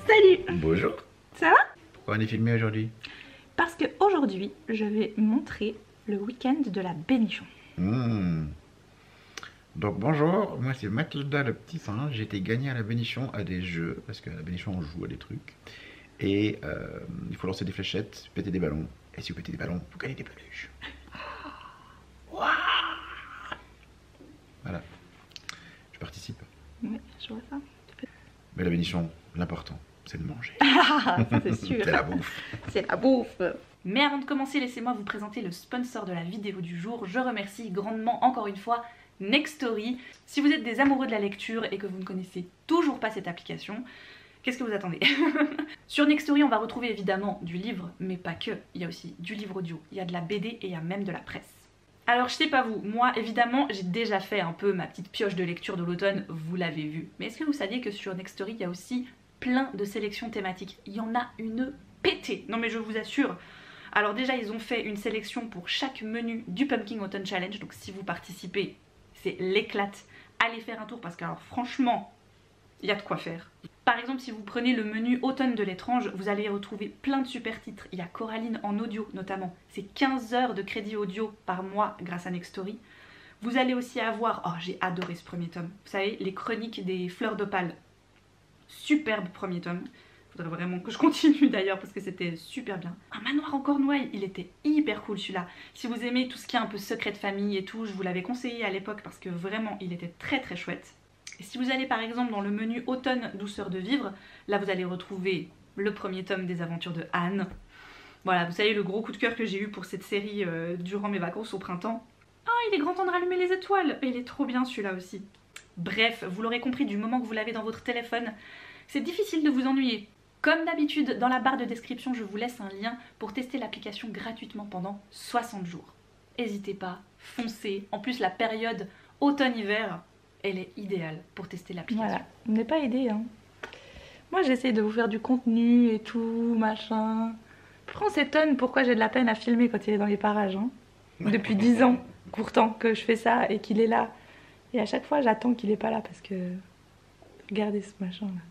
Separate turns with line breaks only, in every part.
Salut!
Bonjour.
Ça va?
Pourquoi on est filmé aujourd'hui?
Parce que aujourd'hui, je vais montrer le week-end de la Bénichon.
Donc bonjour, moi c'est Mathilda le petit singe. J'ai été gagné à la Bénichon à des jeux, parce qu'à la Bénichon on joue à des trucs. Et il faut lancer des fléchettes, péter des ballons. Et si vous pétez des ballons, vous gagnez des peluches. Voilà. Je participe.
Ouais, je vois ça.
Mais la Bénichon, l'important, c'est de manger.
Ah, ça c'est sûr.
C'est la bouffe.
C'est la bouffe. Mais avant de commencer, laissez-moi vous présenter le sponsor de la vidéo du jour. Je remercie grandement encore une fois Nextory. Si vous êtes des amoureux de la lecture et que vous ne connaissez toujours pas cette application, qu'est-ce que vous attendez? Sur Nextory, on va retrouver évidemment du livre, mais pas que. Il y a aussi du livre audio, il y a de la BD et il y a même de la presse. Alors je sais pas vous, moi évidemment j'ai déjà fait un peu ma petite pioche de lecture de l'automne, vous l'avez vu. Mais est-ce que vous saviez que sur Nextory il y a aussi plein de sélections thématiques? Il y en a une pétée, non mais je vous assure. Alors déjà ils ont fait une sélection pour chaque menu du Pumpkin Autumn Challenge, donc si vous participez, c'est l'éclate. Allez faire un tour parce que alors franchement, il y a de quoi faire. Par exemple, si vous prenez le menu Automne de l'étrange, vous allez y retrouver plein de super titres. Il y a Coraline en audio notamment. C'est 15 heures de crédit audio par mois grâce à Nextory. Vous allez aussi avoir, oh j'ai adoré ce premier tome, vous savez, les chroniques des fleurs d'opale. Superbe premier tome. Faudrait vraiment que je continue d'ailleurs parce que c'était super bien. Un manoir en Cornouailles, il était hyper cool celui-là. Si vous aimez tout ce qui est un peu secret de famille et tout, je vous l'avais conseillé à l'époque parce que vraiment il était très très chouette. Et si vous allez par exemple dans le menu Automne douceur de vivre, là vous allez retrouver le premier tome des aventures de Anne. Voilà, vous savez le gros coup de cœur que j'ai eu pour cette série durant mes vacances au printemps. Oh, il est grand temps de rallumer les étoiles. Et il est trop bien celui-là aussi. Bref, vous l'aurez compris, du moment que vous l'avez dans votre téléphone, c'est difficile de vous ennuyer. Comme d'habitude, dans la barre de description, je vous laisse un lien pour tester l'application gratuitement pendant 60 jours. N'hésitez pas, foncez. En plus, la période automne-hiver, elle est idéale pour tester l'application.
Voilà, on n'est pas aidé. Hein. Moi, j'essaie de vous faire du contenu et tout, machin. Après, on s'étonne pourquoi j'ai de la peine à filmer quand il est dans les parages. Hein. Depuis 10 ans, pourtant, que je fais ça et qu'il est là. Et à chaque fois, j'attends qu'il est pas là parce que... Regardez ce machin-là.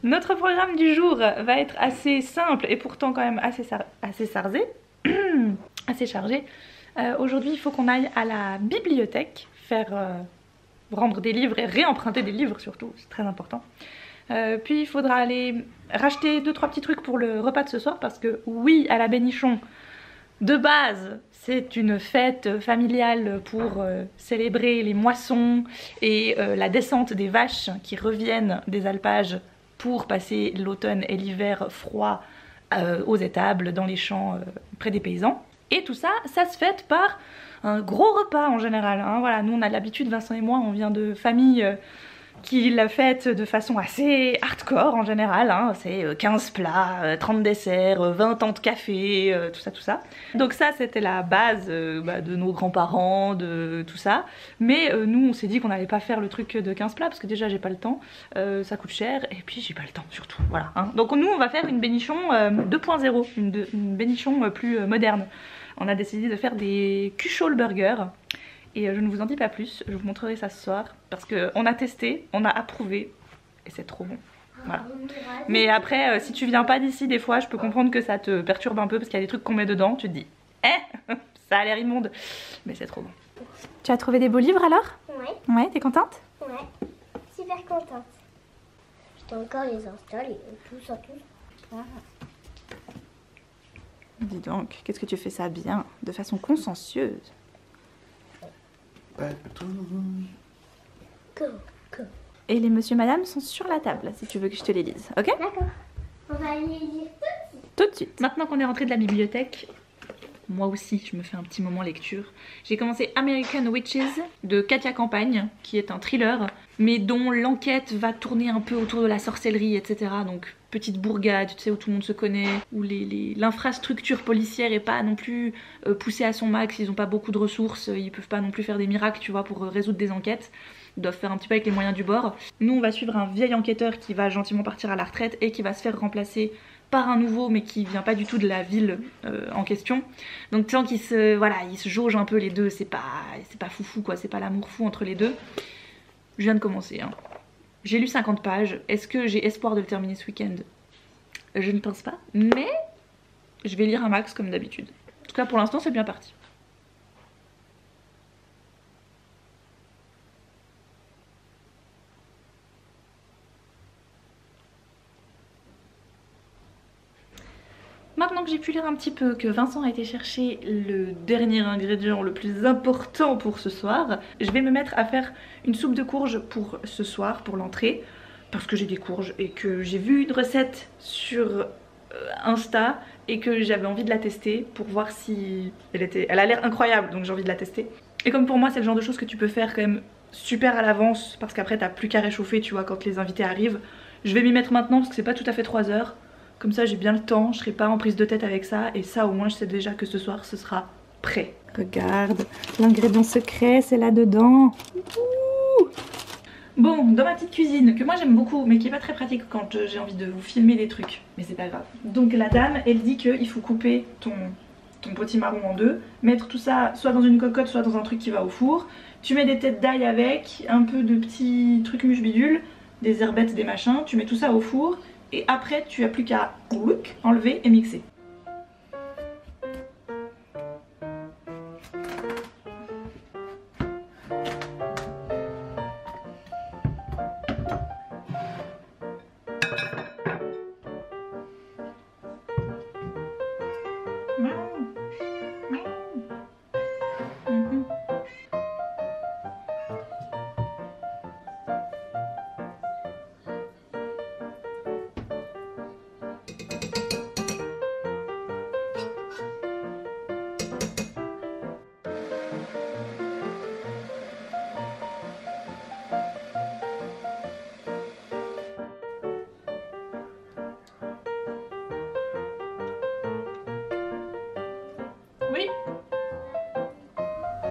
Notre programme du jour va être assez simple et pourtant quand même assez chargé. Assez chargé. Aujourd'hui, il faut qu'on aille à la bibliothèque rendre des livres et réemprunter des livres surtout, c'est très important. Puis il faudra aller racheter 2-3 petits trucs pour le repas de ce soir parce que oui, à la Bénichon, de base, c'est une fête familiale pour célébrer les moissons et la descente des vaches qui reviennent des alpages pour passer l'automne et l'hiver froid aux étables, dans les champs, près des paysans. Et tout ça, ça se fête par un gros repas en général. Hein. Voilà, nous on a l'habitude, Vincent et moi, on vient de familles qui la fêtent de façon assez hardcore en général. Hein. C'est 15 plats, 30 desserts, 20 ans de café, tout ça, tout ça. Donc ça, c'était la base de nos grands-parents, de tout ça. Mais nous, on s'est dit qu'on n'allait pas faire le truc de 15 plats parce que déjà, j'ai pas le temps, ça coûte cher et puis j'ai pas le temps surtout. Voilà. Hein. Donc nous, on va faire une bénichon 2.0, une bénichon plus moderne. On a décidé de faire des Cuchol burgers. Et je ne vous en dis pas plus, je vous montrerai ça ce soir parce qu'on a testé, on a approuvé et c'est trop bon. Voilà. Mais après, si tu viens pas d'ici, des fois, je peux comprendre que ça te perturbe un peu parce qu'il y a des trucs qu'on met dedans, tu te dis, ça a l'air immonde, mais c'est trop bon.
Tu as trouvé des beaux livres alors?
Ouais.
Ouais, t'es contente?
Ouais, super contente. Je dois encore les installer, tous à tous.
Dis donc, qu'est-ce que tu fais ça bien, de façon consciencieuse.
Go.
Et les monsieur madame sont sur la table, si tu veux que je te les lise, ok?
D'accord. On va les lire
Tout de suite. Maintenant qu'on est rentré de la bibliothèque, moi aussi je me fais un petit moment lecture. J'ai commencé American Witches de Katia Campagne, qui est un thriller, mais dont l'enquête va tourner un peu autour de la sorcellerie, etc. Donc petite bourgade, tu sais, où tout le monde se connaît, où l'infrastructure policière est pas non plus poussée à son max, ils ont pas beaucoup de ressources, ils peuvent pas non plus faire des miracles, tu vois, pour résoudre des enquêtes. Ils doivent faire un petit peu avec les moyens du bord. Nous, on va suivre un vieil enquêteur qui va gentiment partir à la retraite et qui va se faire remplacer
par un nouveau mais qui vient pas du tout de la ville en question. Donc tant qu'ils se, voilà, ils se jaugent un peu les deux, c'est pas foufou quoi, c'est pas l'amour fou entre les deux. Je viens de commencer hein. J'ai lu 50 pages, est-ce que j'ai espoir de le terminer ce week-end? Je ne pense pas, mais je vais lire un max comme d'habitude. En tout cas pour l'instant c'est bien parti. Maintenant que j'ai pu lire un petit peu, que Vincent a été chercher le dernier ingrédient le plus important pour ce soir, je vais me mettre à faire une soupe de courges pour ce soir, pour l'entrée, parce que j'ai des courges et que j'ai vu une recette sur Insta et que j'avais envie de la tester pour voir si elle a l'air incroyable, donc j'ai envie de la tester. Et comme pour moi c'est le genre de choses que tu peux faire quand même super à l'avance parce qu'après t'as plus qu'à réchauffer tu vois quand les invités arrivent, je vais m'y mettre maintenant parce que c'est pas tout à fait 3 heures. Comme ça j'ai bien le temps, je serai pas en prise de tête avec ça et ça au moins je sais déjà que ce soir ce sera prêt. Regarde, l'ingrédient secret c'est là-dedans. Bon, dans ma petite cuisine que moi j'aime beaucoup mais qui est pas très pratique quand j'ai envie de vous filmer des trucs, mais c'est pas grave. Donc la dame elle dit qu'il faut couper ton potimarron en deux, mettre tout ça soit dans une cocotte soit dans un truc qui va au four. Tu mets des têtes d'ail avec, un peu de petits trucs mûches bidules, des herbettes, des machins, tu mets tout ça au four. Et après tu as plus qu'à enlever et mixer. Oui.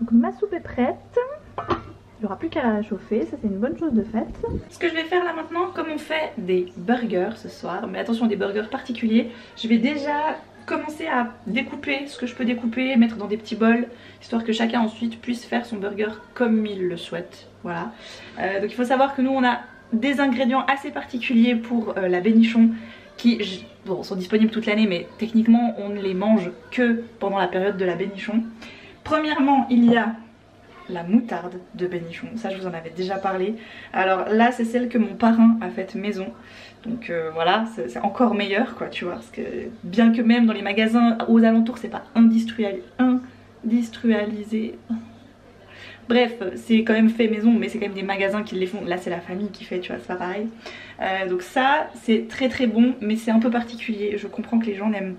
Donc ma soupe est prête. Il n'y aura plus qu'à la chauffer, ça c'est une bonne chose de faite. Ce que je vais faire là maintenant, comme on fait des burgers ce soir, mais attention des burgers particuliers, je vais déjà commencer à découper ce que je peux découper, mettre dans des petits bols, histoire que chacun ensuite puisse faire son burger comme il le souhaite. Voilà. Donc il faut savoir que nous on a des ingrédients assez particuliers pour la bénichon qui bon, sont disponibles toute l'année mais techniquement on ne les mange que pendant la période de la bénichon. Premièrement il y a la moutarde de bénichon, ça je vous en avais déjà parlé. Alors là c'est celle que mon parrain a faite maison, donc voilà c'est encore meilleur quoi tu vois, parce que bien que même dans les magasins aux alentours c'est pas industrialisé. Bref, c'est quand même fait maison, mais c'est quand même des magasins qui les font. Là, c'est la famille qui fait, tu vois, c'est pas pareil. Donc ça, c'est très très bon, mais c'est un peu particulier. Je comprends que les gens n'aiment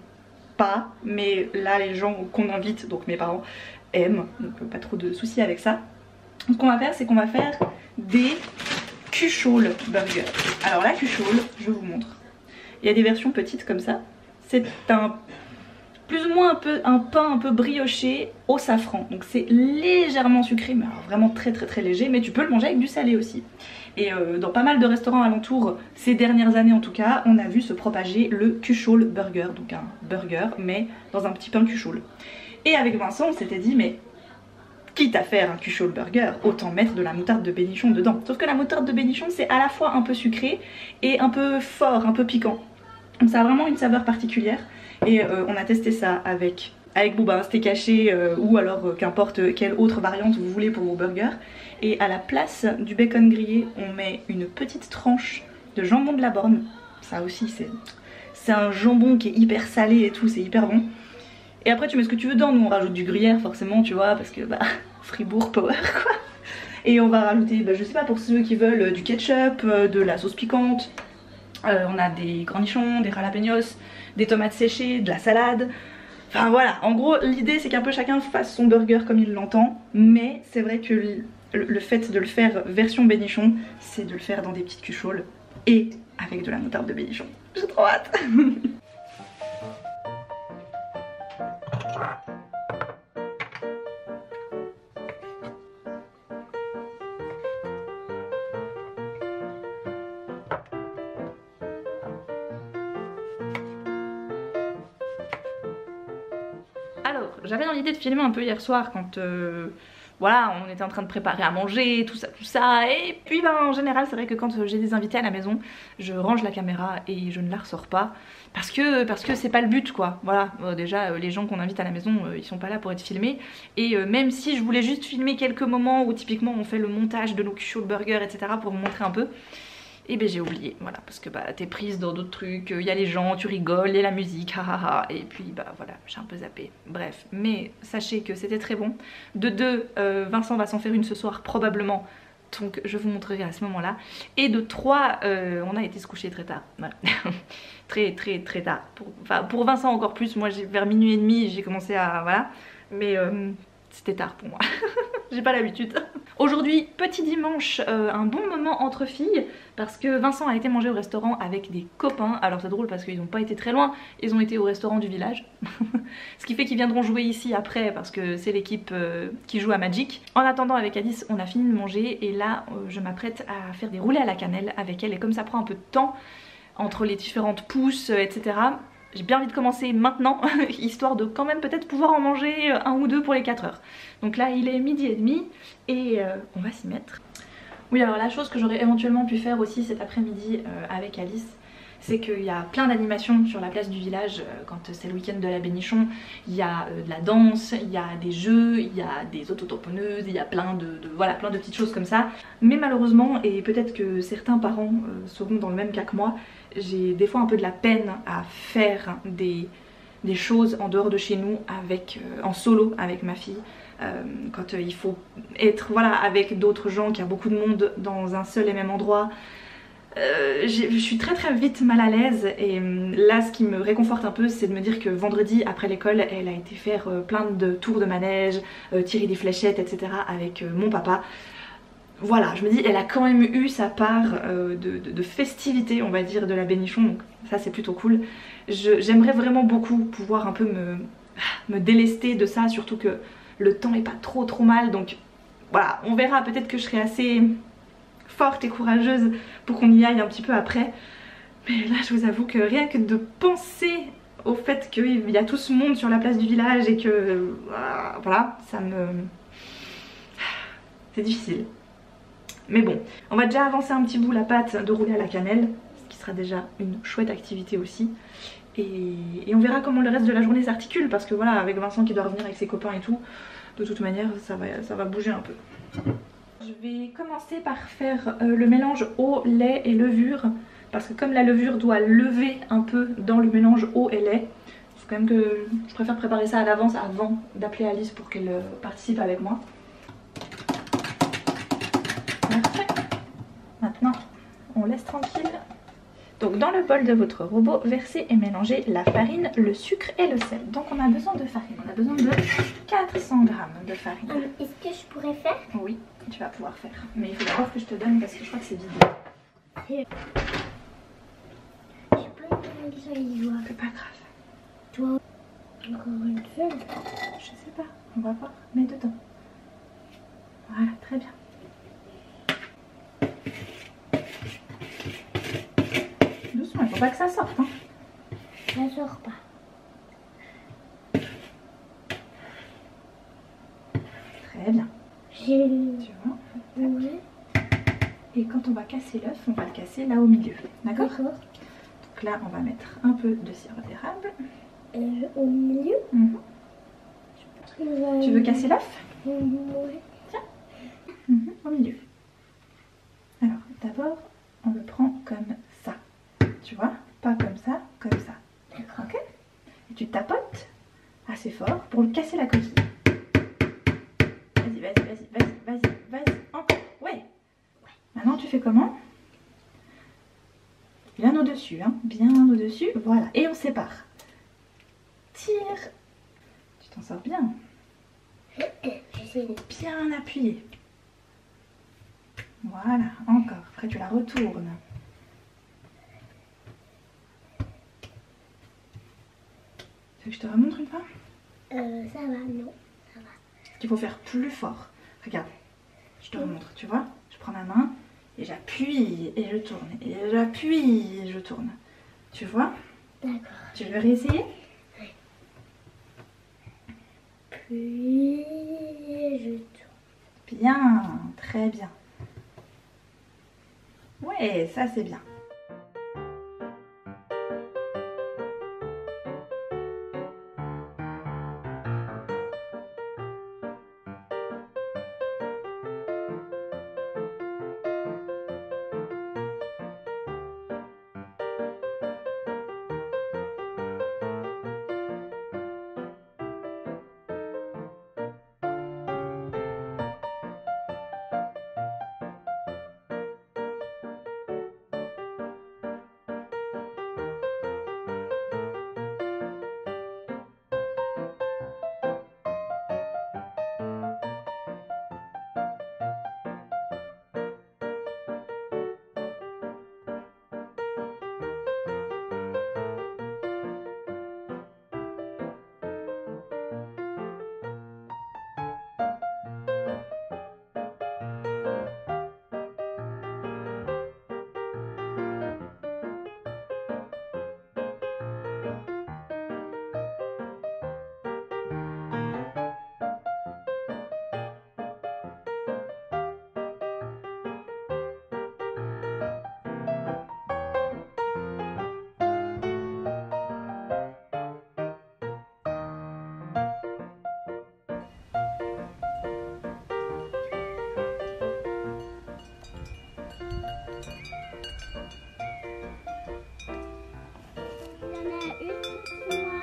pas, mais là, les gens qu'on invite, donc mes parents, aiment. Donc pas trop de soucis avec ça. Ce qu'on va faire, c'est qu'on va faire des Cuchol burgers. Alors la Cuchol, je vous montre. Il y a des versions petites comme ça. C'est un plus ou moins un pain un peu brioché au safran, donc c'est légèrement sucré mais alors vraiment très très très léger, mais tu peux le manger avec du salé aussi. Et dans pas mal de restaurants alentours ces dernières années en tout cas, on a vu se propager le Cuchol burger, donc un burger mais dans un petit pain Cuchol. Et avec Vincent on s'était dit mais quitte à faire un Cuchol burger, autant mettre de la moutarde de bénichon dedans. Sauf que la moutarde de bénichon c'est à la fois un peu sucré et un peu fort, un peu piquant, donc ça a vraiment une saveur particulière. Et on a testé ça avec Booba, un steak haché ou alors qu'importe quelle autre variante vous voulez pour vos burgers. Et à la place du bacon grillé, on met une petite tranche de jambon de la Borne. Ça aussi c'est un jambon qui est hyper salé et tout, c'est hyper bon. Et après tu mets ce que tu veux dedans, nous on rajoute du gruyère forcément tu vois, parce que bah Fribourg power quoi. Et on va rajouter, bah, je sais pas, pour ceux qui veulent du ketchup, de la sauce piquante. On a des cornichons, des jalapenos, des tomates séchées, de la salade. Enfin voilà, en gros l'idée c'est qu'un peu chacun fasse son burger comme il l'entend. Mais c'est vrai que le fait de le faire version bénichon, c'est de le faire dans des petites cucholes et avec de la moutarde de bénichon. J'ai trop hâte. J'avais dans l'idée de filmer un peu hier soir quand voilà, on était en train de préparer à manger, tout ça. Et puis ben, en général, c'est vrai que quand j'ai des invités à la maison, je range la caméra et je ne la ressors pas. Parce que c'est pas le but quoi. Voilà, déjà les gens qu'on invite à la maison, ils sont pas là pour être filmés. Et même si je voulais juste filmer quelques moments où typiquement on fait le montage de nos cuchots burgers, etc. pour vous montrer un peu, et ben j'ai oublié, voilà, parce que bah t'es prise dans d'autres trucs, il y a les gens, tu rigoles, il y a la musique, hahaha, et puis bah voilà, j'ai un peu zappé. Bref, mais sachez que c'était très bon. De deux, Vincent va s'en faire une ce soir probablement, donc je vous montrerai à ce moment-là. Et de trois, on a été se coucher très tard, voilà. très tard. Pour Vincent encore plus, moi vers minuit et demi j'ai commencé à, voilà, mais c'était tard pour moi. J'ai pas l'habitude. Aujourd'hui, petit dimanche, un bon moment entre filles parce que Vincent a été manger au restaurant avec des copains. Alors c'est drôle parce qu'ils n'ont pas été très loin, ils ont été au restaurant du village. Ce qui fait qu'ils viendront jouer ici après parce que c'est l'équipe qui joue à Magic. En attendant, avec Alice, on a fini de manger et là je m'apprête à faire des roulés à la cannelle avec elle et comme ça prend un peu de temps entre les différentes pousses, etc. J'ai bien envie de commencer maintenant, histoire de quand même peut-être pouvoir en manger un ou deux pour les 4 heures. Donc là il est 12h30 et on va s'y mettre. Oui, alors la chose que j'aurais éventuellement pu faire aussi cet après-midi avec Alice, c'est qu'il y a plein d'animations sur la place du village quand c'est le week-end de la Bénichon. Il y a de la danse, il y a des jeux, il y a des autotamponneuses, il y a plein voilà, plein de petites choses comme ça. Mais malheureusement, et peut-être que certains parents seront dans le même cas que moi, j'ai des fois un peu de la peine à faire des choses en dehors de chez nous avec, en solo avec ma fille. Quand il faut être voilà, avec d'autres gens, qu'il y a beaucoup de monde dans un seul et même endroit. Je suis très vite mal à l'aise et là ce qui me réconforte un peu c'est de me dire que vendredi après l'école elle a été faire plein de tours de manège, tirer des fléchettes etc. avec mon papa. Voilà, je me dis elle a quand même eu sa part de festivité on va dire de la Bénichon, donc ça c'est plutôt cool. J'aimerais vraiment beaucoup pouvoir un peu me délester de ça, surtout que le temps est pas trop mal, donc voilà, on verra, peut-être que je serai assez forte et courageuse pour qu'on y aille un petit peu après. Mais là je vous avoue que rien que de penser au fait qu'il y a tout ce monde sur la place du village et que voilà, ça me... c'est difficile. Mais bon, on va déjà avancer un petit bout la pâte de rouler à la cannelle, ce qui sera déjà une chouette activité aussi. Et on verra comment le reste de la journée s'articule parce que voilà, avec Vincent qui doit revenir avec ses copains et tout, de toute manière ça va bouger un peu. Je vais commencer par faire le mélange eau, lait et levure parce que comme la levure doit lever un peu dans le mélange eau et lait, il faut quand même que je préfère préparer ça à l'avance avant d'appeler Alice pour qu'elle participe avec moi. Parfait. Maintenant on laisse tranquille. Donc dans le bol de votre robot, versez et mélangez la farine, le sucre et le sel. Donc on a besoin de farine, on a besoin de 400 g de farine.
Est-ce que je pourrais faire?
Oui, tu vas pouvoir faire. Mais il faut d'abord que je te donne parce que je crois que c'est vide.
J'ai pas de ça, il doit.
C'est pas grave.
Toi, encore une seule?
Je sais pas, on va voir. Mets dedans. Voilà, très bien. Doucement, il faut pas que ça sorte. Hein.
Ça sort pas.
Très bien.
J'ai...
Tu vois?
Ouais.
Et quand on va casser l'œuf, on va le casser là au milieu. D'accord?
D'accord.
Donc là, on va mettre un peu de sirop d'érable.
Au milieu.
Tu veux casser l'œuf?
Ouais.
Tiens. Au milieu. Alors, d'abord, on le prend comme ça. Tu vois? Pas comme ça, comme ça.
D'accord.
Ok? Et tu tapotes assez fort pour le casser la coquille. Vas-y. Encore. Ouais. Maintenant, tu fais comment? Bien au-dessus, hein? Bien au-dessus. Voilà. Et on sépare. Tire. Tu t'en sors bien.
J'essaie de...
Bien appuyé. Voilà. Encore. Après, tu la retournes. Tu veux que je te remontre une fois?
Ça va, non. Ça va.
Il faut faire plus fort. Regarde. Je te remontre, tu vois? Je prends ma main et j'appuie et je tourne. Et j'appuie et je tourne. Tu vois?
D'accord.
Tu veux réessayer?
Oui. Puis je tourne.
Bien, très bien. Ouais, ça c'est bien.
Il y en a une pour moi.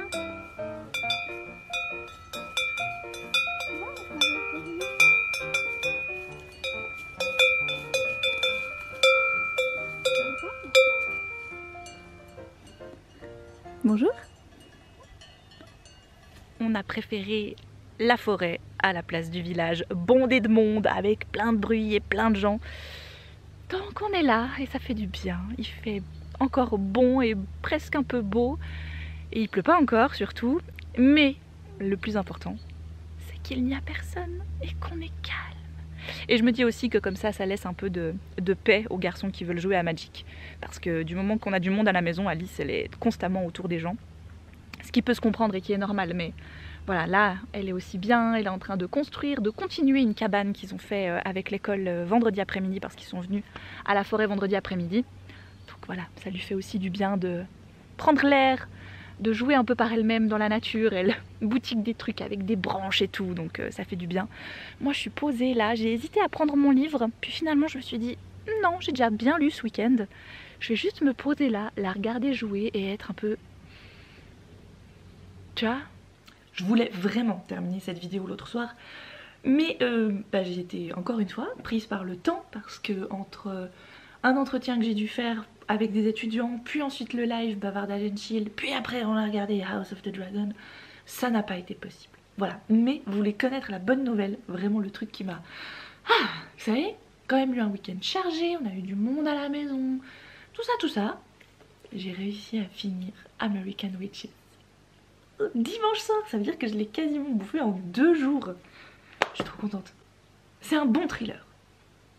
Bonjour. On a préféré la forêt à la place du village, bondé de monde, avec plein de bruit et plein de gens. Donc on est là et ça fait du bien. Il fait encore bon et presque un peu beau. Et il pleut pas encore surtout. Mais le plus important, c'est qu'il n'y a personne et qu'on est calme. Et je me dis aussi que comme ça laisse un peu de paix aux garçons qui veulent jouer à Magic. Parce que du moment qu'on a du monde à la maison, Alice elle est constamment autour des gens. Ce qui peut se comprendre et qui est normal, mais voilà, là elle est aussi bien, elle est en train de construire, de continuer une cabane qu'ils ont fait avec l'école vendredi après-midi parce qu'ils sont venus à la forêt vendredi après-midi. Donc voilà, ça lui fait aussi du bien de prendre l'air, de jouer un peu par elle-même dans la nature. Elle boutique des trucs avec des branches et tout, donc ça fait du bien. Moi je suis posée là, j'ai hésité à prendre mon livre, puis finalement je me suis dit non, j'ai déjà bien lu ce week-end. Je vais juste me poser là, la regarder jouer et être un peu... Tu vois, je voulais vraiment terminer cette vidéo l'autre soir, mais j'ai été encore une fois prise par le temps parce que entre un entretien que j'ai dû faire avec des étudiants, puis ensuite le live Bavardage and Chill, puis après on a regardé House of the Dragon, ça n'a pas été possible. Voilà, mais vous voulez connaître la bonne nouvelle, vraiment le truc qui m'a... Ah, vous savez, quand même eu un week-end chargé, on a eu du monde à la maison, tout ça, j'ai réussi à finir American Witches. Dimanche soir, ça veut dire que je l'ai quasiment bouffé en 2 jours. Je suis trop contente. C'est un bon thriller.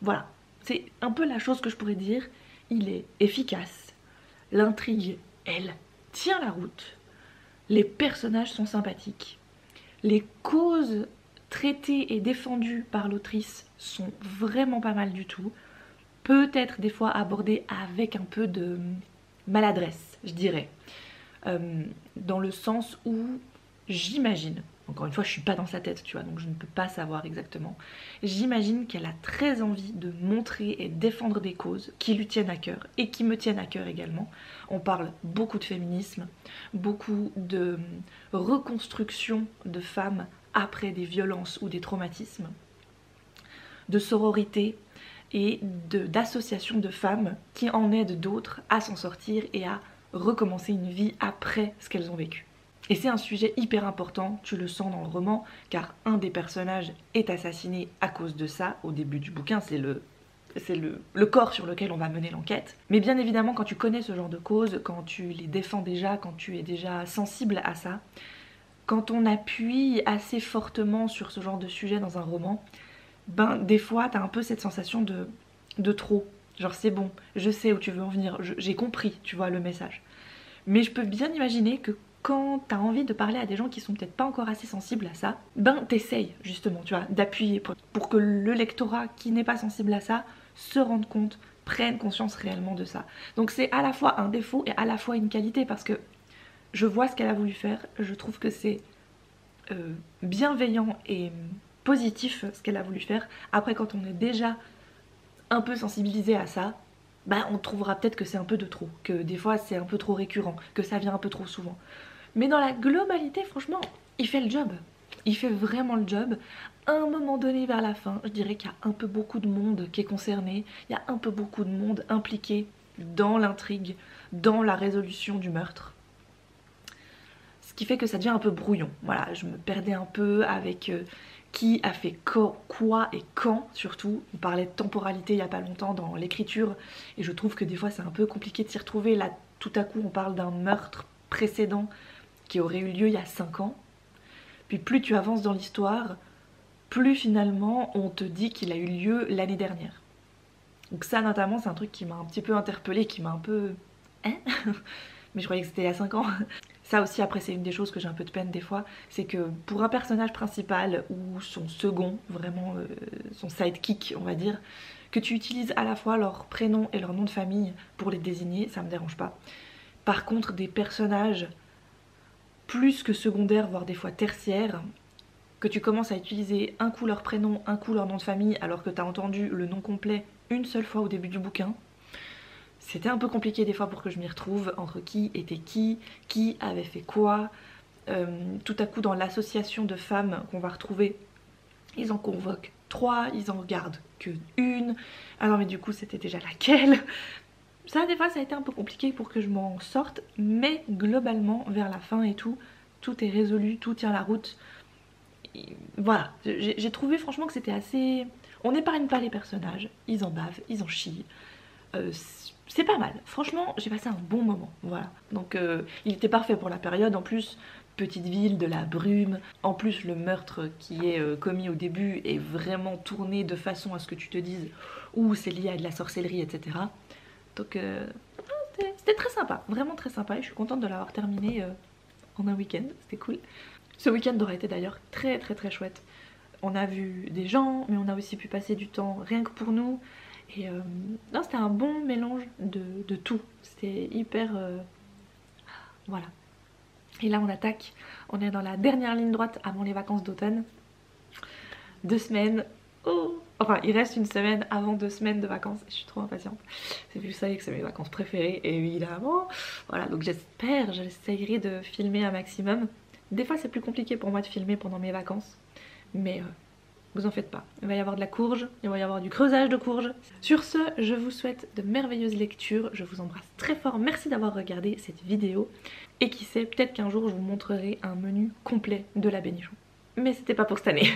Voilà, c'est un peu la chose que je pourrais dire. Il est efficace. L'intrigue, elle, tient la route. Les personnages sont sympathiques. Les causes traitées et défendues par l'autrice sont vraiment pas mal du tout. Peut-être des fois abordées avec un peu de maladresse, je dirais. Dans le sens où j'imagine, encore une fois je suis pas dans sa tête tu vois, donc je ne peux pas savoir exactement, j'imagine qu'elle a très envie de montrer et défendre des causes qui lui tiennent à cœur et qui me tiennent à cœur également. On parle beaucoup de féminisme, beaucoup de reconstruction de femmes après des violences ou des traumatismes, de sororité et d'association de femmes qui en aident d'autres à s'en sortir et à recommencer une vie après ce qu'elles ont vécu. Et c'est un sujet hyper important, tu le sens dans le roman, car un des personnages est assassiné à cause de ça. Au début du bouquin, c'est le corps sur lequel on va mener l'enquête. Mais bien évidemment, quand tu connais ce genre de causes, quand tu les défends déjà, quand tu es déjà sensible à ça, quand on appuie assez fortement sur ce genre de sujet dans un roman, ben des fois t'as un peu cette sensation de trop. Genre c'est bon, je sais où tu veux en venir, j'ai compris, tu vois, le message. Mais je peux bien imaginer que quand t'as envie de parler à des gens qui sont peut-être pas encore assez sensibles à ça, ben t'essayes justement, tu vois, d'appuyer pour que le lectorat qui n'est pas sensible à ça se rende compte, prenne conscience réellement de ça. Donc c'est à la fois un défaut et à la fois une qualité, parce que je vois ce qu'elle a voulu faire, je trouve que c'est bienveillant et positif ce qu'elle a voulu faire. Après, quand on est déjà un peu sensibilisé à ça, bah on trouvera peut-être que c'est un peu de trop, que des fois c'est un peu trop récurrent, que ça vient un peu trop souvent. Mais dans la globalité, franchement, il fait le job. Il fait vraiment le job. À un moment donné, vers la fin, je dirais qu'il y a un peu beaucoup de monde qui est concerné, il y a un peu beaucoup de monde impliqué dans l'intrigue, dans la résolution du meurtre. Ce qui fait que ça devient un peu brouillon. Voilà, je me perdais un peu avec qui a fait quoi et quand surtout. On parlait de temporalité il n'y a pas longtemps dans l'écriture et je trouve que des fois c'est un peu compliqué de s'y retrouver. Là, tout à coup, on parle d'un meurtre précédent qui aurait eu lieu il y a 5 ans. Puis plus tu avances dans l'histoire, plus finalement on te dit qu'il a eu lieu l'année dernière. Donc ça notamment c'est un truc qui m'a un petit peu interpellée, qui m'a un peu... Hein mais je croyais que c'était il y a 5 ans. Ça aussi après c'est une des choses que j'ai un peu de peine des fois, c'est que pour un personnage principal ou son second, vraiment son sidekick on va dire, que tu utilises à la fois leur prénom et leur nom de famille pour les désigner, ça me dérange pas. Par contre des personnages plus que secondaires, voire des fois tertiaires, que tu commences à utiliser un coup leur prénom, un coup leur nom de famille alors que tu as entendu le nom complet une seule fois au début du bouquin, c'était un peu compliqué des fois pour que je m'y retrouve entre qui était qui avait fait quoi. Tout à coup dans l'association de femmes qu'on va retrouver, ils en convoquent 3, ils en regardent que une. Alors mais du coup c'était déjà laquelle? Ça des fois ça a été un peu compliqué pour que je m'en sorte, mais globalement vers la fin et tout est résolu, tout tient la route. Et voilà, j'ai trouvé franchement que c'était assez... On n'épargne pas les personnages, ils en bavent, ils en chient. C'est pas mal, franchement j'ai passé un bon moment, voilà. Donc il était parfait pour la période, en plus petite ville, de la brume, en plus le meurtre qui est commis au début est vraiment tourné de façon à ce que tu te dises ouh c'est lié à de la sorcellerie, etc. Donc c'était très sympa, vraiment très sympa et je suis contente de l'avoir terminé en un week-end, c'était cool. Ce week-end aurait été d'ailleurs très très très chouette. On a vu des gens, mais on a aussi pu passer du temps rien que pour nous. Et non, c'était un bon mélange de tout. C'était hyper... voilà. Et là on attaque. On est dans la dernière ligne droite avant les vacances d'automne. 2 semaines. Oh, enfin, il reste 1 semaine avant 2 semaines de vacances. Je suis trop impatiente. Vous savez que c'est mes vacances préférées, évidemment. Voilà, donc j'essayerai de filmer un maximum. Des fois c'est plus compliqué pour moi de filmer pendant mes vacances. Mais... vous en faites pas, il va y avoir de la courge, il va y avoir du creusage de courge. Sur ce, je vous souhaite de merveilleuses lectures, je vous embrasse très fort, merci d'avoir regardé cette vidéo. Et qui sait, peut-être qu'un jour je vous montrerai un menu complet de la Bénichon. Mais c'était pas pour cette année.